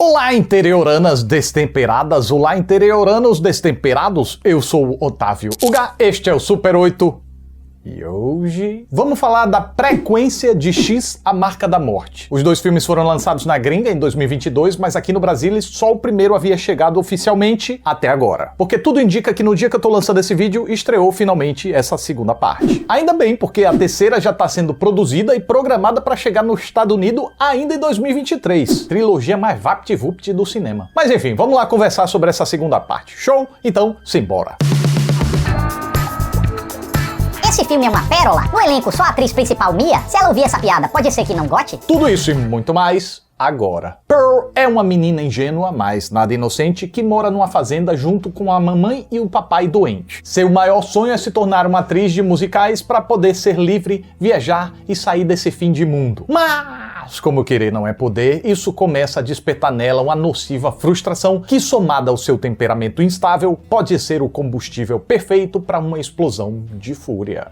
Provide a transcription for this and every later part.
Olá, interioranas destemperadas, olá, interioranos destemperados, eu sou o Otávio Uga, este é o Super 8 e hoje vamos falar da Frequência de X, A Marca da Morte. Os dois filmes foram lançados na gringa em 2022, mas aqui no Brasil só o primeiro havia chegado oficialmente até agora. Porque tudo indica que no dia que eu tô lançando esse vídeo, estreou finalmente essa segunda parte. Ainda bem, porque a terceira já tá sendo produzida e programada para chegar no Estados Unidos ainda em 2023. Trilogia mais vapt-vupt do cinema. Mas enfim, vamos lá conversar sobre essa segunda parte. Show? Então, simbora! Esse filme é uma pérola? No elenco, só a atriz principal Mia? Se ela ouvir essa piada, pode ser que não goste? Tudo isso e muito mais agora. Pearl é uma menina ingênua, mas nada inocente, que mora numa fazenda junto com a mamãe e o papai doente. Seu maior sonho é se tornar uma atriz de musicais para poder ser livre, viajar e sair desse fim de mundo. Mas, como querer não é poder, isso começa a despertar nela uma nociva frustração que, somada ao seu temperamento instável, pode ser o combustível perfeito para uma explosão de fúria.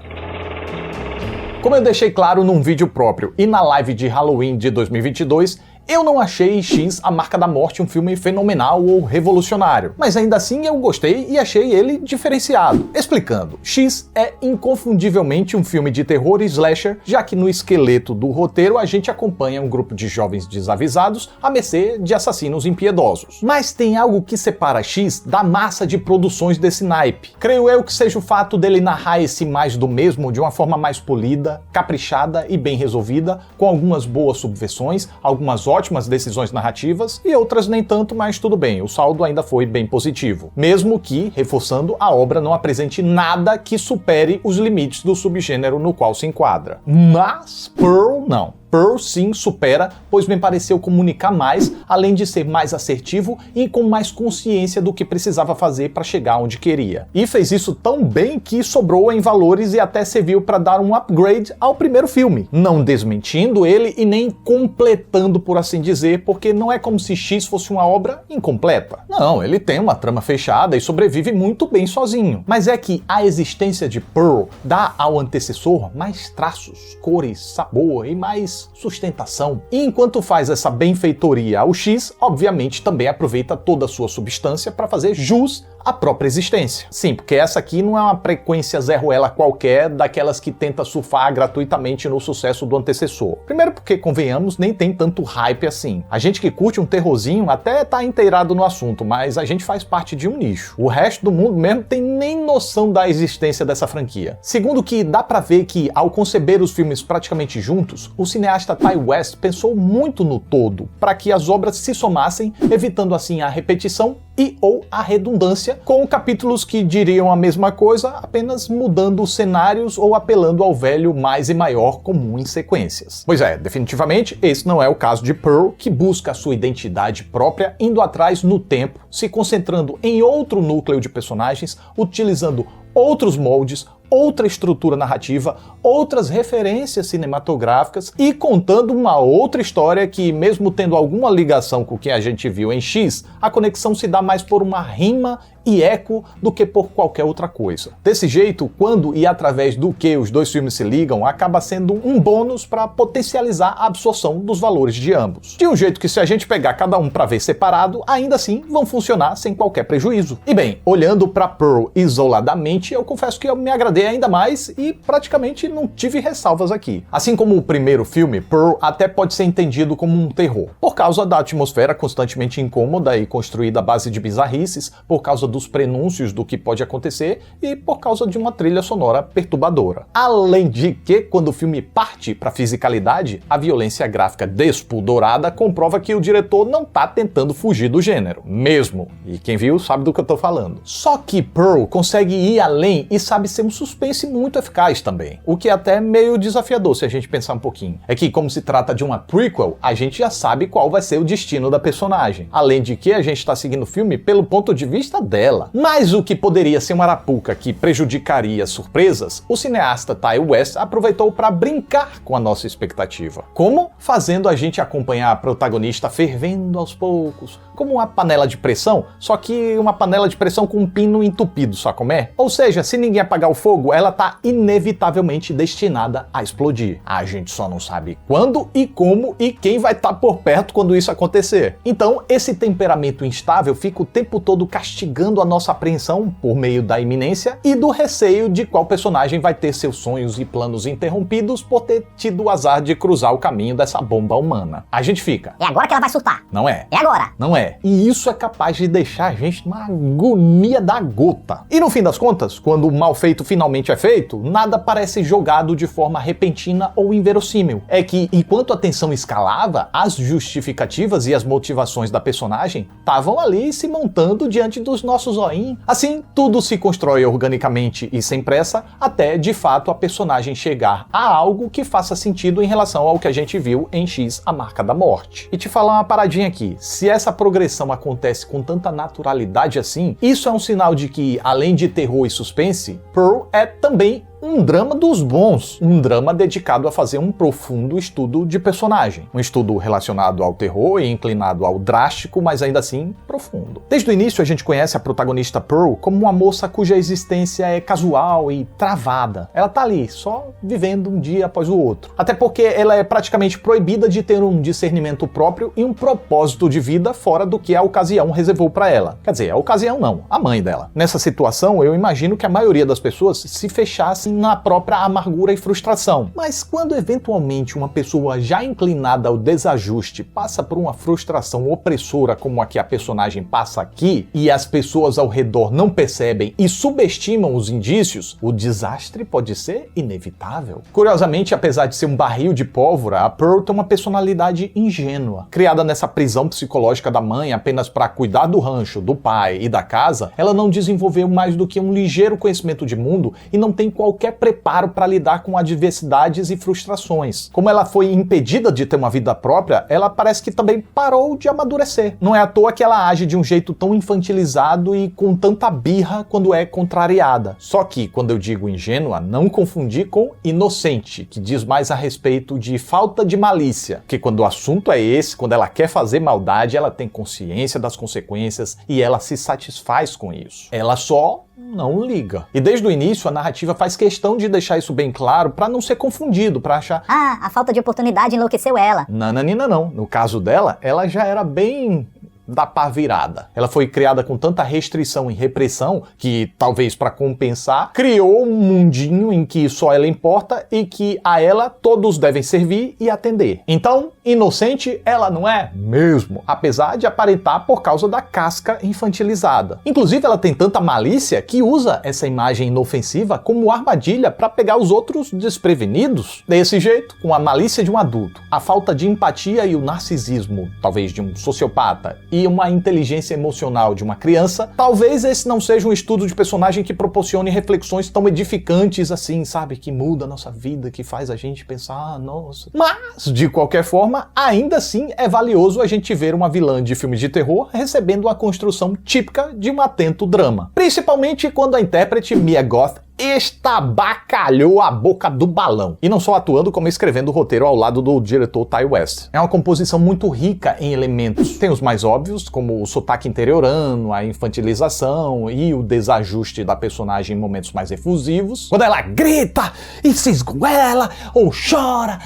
Como eu deixei claro num vídeo próprio e na live de Halloween de 2022, eu não achei X, A Marca da Morte um filme fenomenal ou revolucionário, mas ainda assim eu gostei e achei ele diferenciado. Explicando, X é inconfundivelmente um filme de terror e slasher, já que no esqueleto do roteiro a gente acompanha um grupo de jovens desavisados à mercê de assassinos impiedosos. Mas tem algo que separa X da massa de produções desse naipe. Creio eu que seja o fato dele narrar esse mais do mesmo de uma forma mais polida, caprichada e bem resolvida, com algumas boas subversões, algumas ótimas decisões narrativas e outras nem tanto, mas tudo bem, o saldo ainda foi bem positivo. Mesmo que, reforçando, a obra não apresente nada que supere os limites do subgênero no qual se enquadra. Mas Pearl não. Pearl sim supera, pois me pareceu comunicar mais, além de ser mais assertivo e com mais consciência do que precisava fazer para chegar onde queria. E fez isso tão bem que sobrou em valores e até serviu para dar um upgrade ao primeiro filme, não desmentindo ele e nem completando, por assim dizer, porque não é como se X fosse uma obra incompleta. Não, ele tem uma trama fechada e sobrevive muito bem sozinho. Mas é que a existência de Pearl dá ao antecessor mais traços, cores, sabor e mais sustentação. E enquanto faz essa benfeitoria ao X, obviamente também aproveita toda a sua substância para fazer jus à própria existência. Sim, porque essa aqui não é uma frequência Zé Ruela qualquer, daquelas que tenta surfar gratuitamente no sucesso do antecessor. Primeiro porque, convenhamos, nem tem tanto hype assim. A gente que curte um terrorzinho até tá inteirado no assunto, mas a gente faz parte de um nicho. O resto do mundo mesmo tem nem noção da existência dessa franquia. Segundo que dá pra ver que, ao conceber os filmes praticamente juntos, o cineasta Ti West pensou muito no todo, para que as obras se somassem, evitando assim a repetição e ou a redundância, com capítulos que diriam a mesma coisa, apenas mudando os cenários ou apelando ao velho mais e maior comum em sequências. Pois é, definitivamente esse não é o caso de Pearl, que busca a sua identidade própria, indo atrás no tempo, se concentrando em outro núcleo de personagens, utilizando outros moldes, outra estrutura narrativa, outras referências cinematográficas e contando uma outra história que, mesmo tendo alguma ligação com o que a gente viu em X, a conexão se dá mais por uma rima e eco do que por qualquer outra coisa. Desse jeito, quando e através do que os dois filmes se ligam, acaba sendo um bônus para potencializar a absorção dos valores de ambos. De um jeito que, se a gente pegar cada um para ver separado, ainda assim vão funcionar sem qualquer prejuízo. E bem, olhando para Pearl isoladamente, eu confesso que eu me agradei ainda mais e praticamente não tive ressalvas aqui. Assim como o primeiro filme, Pearl até pode ser entendido como um terror, por causa da atmosfera constantemente incômoda e construída à base de bizarrices, por causa dos prenúncios do que pode acontecer e por causa de uma trilha sonora perturbadora. Além de que, quando o filme parte para a fisicalidade, a violência gráfica despudorada comprova que o diretor não tá tentando fugir do gênero, mesmo. E quem viu sabe do que eu tô falando. Só que Pearl consegue ir além e sabe ser um suspense muito eficaz também, o que é até meio desafiador se a gente pensar um pouquinho. É que, como se trata de uma prequel, a gente já sabe qual vai ser o destino da personagem. Além de que a gente tá seguindo o filme pelo ponto de vista dela. ela. Mas o que poderia ser uma arapuca que prejudicaria as surpresas, o cineasta Ti West aproveitou para brincar com a nossa expectativa. Como? Fazendo a gente acompanhar a protagonista fervendo aos poucos, como uma panela de pressão, só que uma panela de pressão com um pino entupido, sabe como é? Ou seja, se ninguém apagar o fogo, ela tá inevitavelmente destinada a explodir. A gente só não sabe quando e como e quem vai estar por perto quando isso acontecer. Então, esse temperamento instável fica o tempo todo castigando a nossa apreensão por meio da iminência e do receio de qual personagem vai ter seus sonhos e planos interrompidos por ter tido o azar de cruzar o caminho dessa bomba humana. A gente fica: é agora que ela vai surtar. Não é. É agora. Não é. E isso é capaz de deixar a gente numa agonia da gota. E no fim das contas, quando o mal feito finalmente é feito, nada parece jogado de forma repentina ou inverossímil. É que, enquanto a tensão escalava, as justificativas e as motivações da personagem estavam ali se montando diante dos nossos olhinhos. Assim, tudo se constrói organicamente e sem pressa, até, de fato, a personagem chegar a algo que faça sentido em relação ao que a gente viu em X, A Marca da Morte. E te falar uma paradinha aqui, se essa progressão acontece com tanta naturalidade assim, isso é um sinal de que, além de terror e suspense, Pearl é também um drama dos bons, um drama dedicado a fazer um profundo estudo de personagem. Um estudo relacionado ao terror e inclinado ao drástico, mas ainda assim profundo. Desde o início a gente conhece a protagonista Pearl como uma moça cuja existência é casual e travada. Ela tá ali, só vivendo um dia após o outro. Até porque ela é praticamente proibida de ter um discernimento próprio e um propósito de vida fora do que a ocasião reservou para ela. Quer dizer, a ocasião não, a mãe dela. Nessa situação, eu imagino que a maioria das pessoas se fechassem na própria amargura e frustração. Mas quando eventualmente uma pessoa já inclinada ao desajuste passa por uma frustração opressora como a que a personagem passa aqui, e as pessoas ao redor não percebem e subestimam os indícios, o desastre pode ser inevitável. Curiosamente, apesar de ser um barril de pólvora, a Pearl tem uma personalidade ingênua. Criada nessa prisão psicológica da mãe apenas para cuidar do rancho, do pai e da casa, ela não desenvolveu mais do que um ligeiro conhecimento de mundo e não tem qualquer preparo para lidar com adversidades e frustrações. Como ela foi impedida de ter uma vida própria, ela parece que também parou de amadurecer. Não é à toa que ela age de um jeito tão infantilizado e com tanta birra quando é contrariada. Só que, quando eu digo ingênua, não confundir com inocente, que diz mais a respeito de falta de malícia. Porque quando o assunto é esse, quando ela quer fazer maldade, ela tem consciência das consequências e ela se satisfaz com isso. Ela só não liga. E desde o início a narrativa faz questão de deixar isso bem claro para não ser confundido, para achar: ah, a falta de oportunidade enlouqueceu ela. Nananina não. No caso dela, ela já era bem da pá virada. Ela foi criada com tanta restrição e repressão que, talvez para compensar, criou um mundinho em que só ela importa e que a ela todos devem servir e atender. Então, inocente ela não é mesmo, apesar de aparentar por causa da casca infantilizada. Inclusive, ela tem tanta malícia que usa essa imagem inofensiva como armadilha para pegar os outros desprevenidos. Desse jeito, com a malícia de um adulto, a falta de empatia e o narcisismo, talvez de um sociopata, e uma inteligência emocional de uma criança, talvez esse não seja um estudo de personagem que proporcione reflexões tão edificantes assim, sabe? Que muda a nossa vida, que faz a gente pensar, ah, nossa. Mas, de qualquer forma, ainda assim é valioso a gente ver uma vilã de filme de terror recebendo uma construção típica de um atento drama. Principalmente quando a intérprete Mia Goth estabacalhou a boca do balão. E não só atuando, como escrevendo o roteiro ao lado do diretor Ti West. É uma composição muito rica em elementos. Tem os mais óbvios, como o sotaque interiorano, a infantilização e o desajuste da personagem em momentos mais efusivos. Quando ela grita e se esgoela ou chora.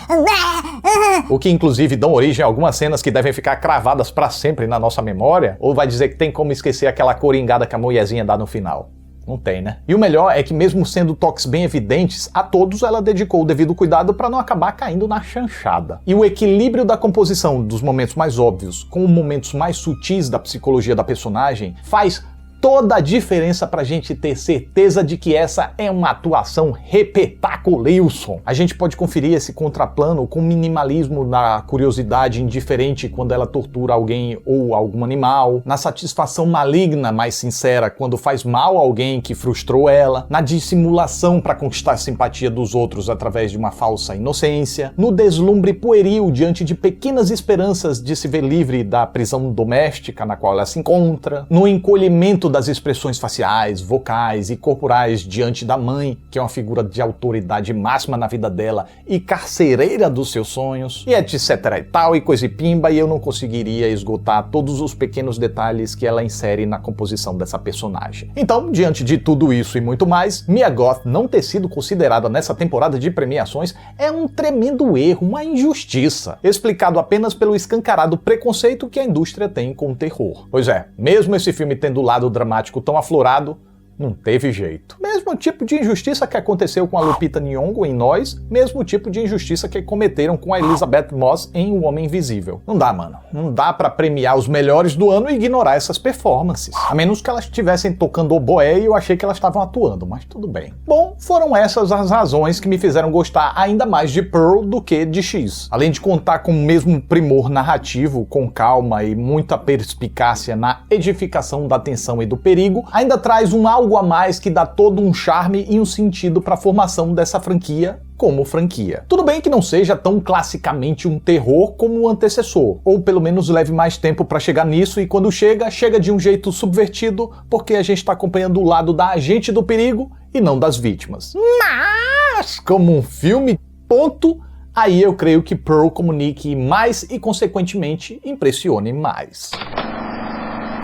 O que inclusive dão origem a algumas cenas que devem ficar cravadas para sempre na nossa memória. Ou vai dizer que tem como esquecer aquela coringada que a mulherzinha dá no final? Não tem, né? E o melhor é que, mesmo sendo toques bem evidentes, a todos ela dedicou o devido cuidado para não acabar caindo na chanchada. E o equilíbrio da composição dos momentos mais óbvios com os momentos mais sutis da psicologia da personagem faz toda a diferença pra gente ter certeza de que essa é uma atuação repetaculilson. A gente pode conferir esse contraplano com minimalismo na curiosidade indiferente quando ela tortura alguém ou algum animal, na satisfação maligna mais sincera quando faz mal a alguém que frustrou ela, na dissimulação para conquistar a simpatia dos outros através de uma falsa inocência, no deslumbre pueril diante de pequenas esperanças de se ver livre da prisão doméstica na qual ela se encontra, no encolhimento muito das expressões faciais, vocais e corporais diante da mãe, que é uma figura de autoridade máxima na vida dela e carcereira dos seus sonhos, e etc e tal, e coisa e pimba, e eu não conseguiria esgotar todos os pequenos detalhes que ela insere na composição dessa personagem. Então, diante de tudo isso e muito mais, Mia Goth não ter sido considerada nessa temporada de premiações é um tremendo erro, uma injustiça, explicado apenas pelo escancarado preconceito que a indústria tem com o terror. Pois é, mesmo esse filme tendo o lado dramático tão aflorado, não teve jeito. Mesmo tipo de injustiça que aconteceu com a Lupita Nyong'o em Nós, mesmo tipo de injustiça que cometeram com a Elizabeth Moss em O Homem Invisível. Não dá, mano. Não dá pra premiar os melhores do ano e ignorar essas performances. A menos que elas estivessem tocando oboé e eu achei que elas estavam atuando, mas tudo bem. Bom, foram essas as razões que me fizeram gostar ainda mais de Pearl do que de X. Além de contar com o mesmo primor narrativo, com calma e muita perspicácia na edificação da tensão e do perigo, ainda traz algo a mais que dá todo um charme e um sentido para a formação dessa franquia como franquia. Tudo bem que não seja tão classicamente um terror como o antecessor, ou pelo menos leve mais tempo para chegar nisso, e quando chega de um jeito subvertido, porque a gente está acompanhando o lado da agente do perigo e não das vítimas. Mas, como um filme, ponto, aí eu creio que Pearl comunique mais e, consequentemente, impressione mais.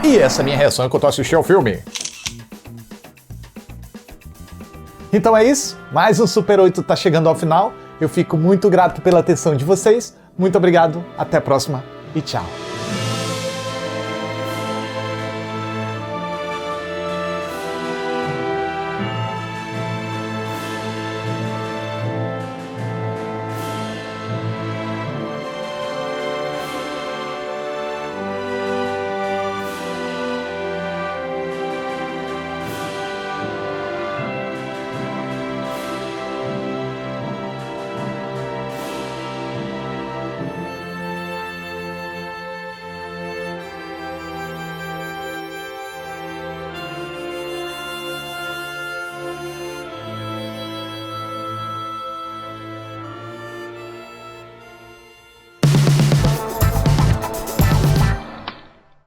E essa é a minha reação enquanto eu assisti ao filme. Então é isso, mais um Super 8 tá chegando ao final. Eu fico muito grato pela atenção de vocês, muito obrigado, até a próxima e tchau.